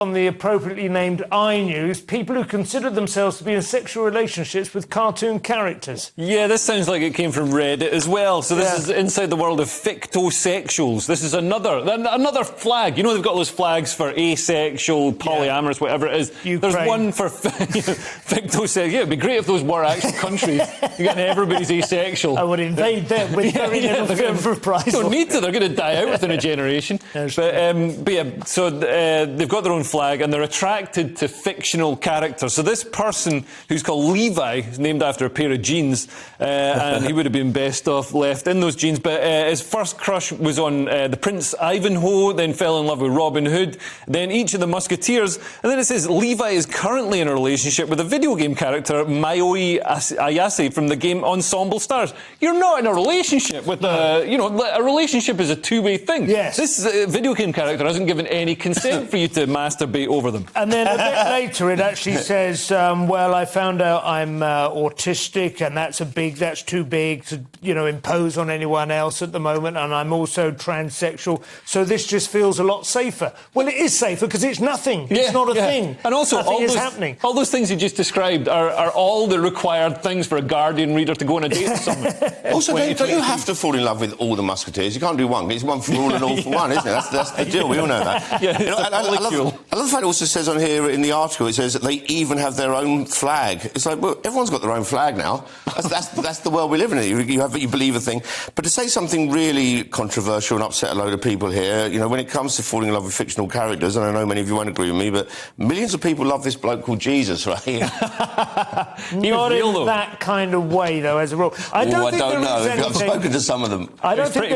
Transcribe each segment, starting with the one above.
On the appropriately named iNews, people who consider themselves to be in sexual relationships with cartoon characters. Yeah, this sounds like it came from Reddit as well. So this is inside the world of fictosexuals. This is another flag. You know they've got those flags for asexual, polyamorous, whatever it is. Ukraine. There's one for fictosexuals. Yeah, it'd be great if those were actual countries. You're getting everybody's asexual. I would invade them with very little reprisal. Don't need to. They're going to die out within a generation. But yeah, so they've got their own flag and they're attracted to fictional characters. So this person who's called Levi is named after a pair of jeans, and he would have been best off left in those jeans. But his first crush was on the Prince Ivanhoe, then fell in love with Robin Hood, then each of the Musketeers, and then it says Levi is currently in a relationship with a video game character, Mayoi Ayase, from the game Ensemble Stars. You're not in a relationship with a relationship is a two-way thing. Yes. This video game character hasn't given any consent for you to masturbate over them. And then a bit later it actually says, well, I found out I'm autistic, and that's too big to, impose on anyone else at the moment, and I'm also transsexual, so this just feels a lot safer. Well, it is safer because it's nothing. It's not a thing. And also, happening. All those things you just described are all the required things for a Guardian reader to go on a date with someone. Also, don't you have to fall in love with all the Musketeers? You can't do one. It's one for all and all for one, isn't it? That's the deal. We all know that. Yeah, I love the fact it also says on here in the article, it says that they even have their own flag. It's like, well, everyone's got their own flag now. That's the world we live in. You believe a thing. But to say something really controversial and upset a load of people here, when it comes to falling in love with fictional characters, and I know many of you won't agree with me, but millions of people love this bloke called Jesus, right? Not in that kind of way, though, as a rule. I don't know. I've spoken to some of them. I don't think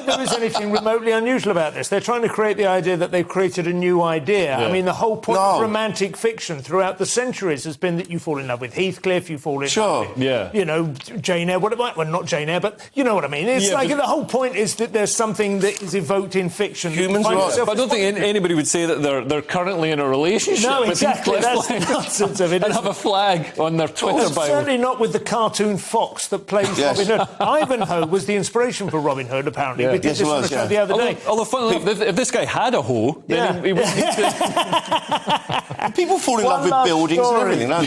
there is anything remotely unusual about this. They're trying to create the idea that they've created a new idea. Yeah. I mean, the whole point of romantic fiction throughout the centuries has been that you fall in love with Heathcliff, you fall in love with, Jane Eyre, well, not Jane Eyre, but you know what I mean. It's the whole point is that there's something that is evoked in fiction. Humans are but I don't think anybody would say that they're currently in a relationship with Heathcliff. That's the nonsense of it. And have a flag on their Twitter bio. Certainly not with the cartoon fox that plays Robin Hood. Ivanhoe was the inspiration for Robin Hood, apparently. We did this on the show the other day. Although, funnily enough, if this guy had a hoe, then he wouldn't need to... People fall in love with buildings and everything, don't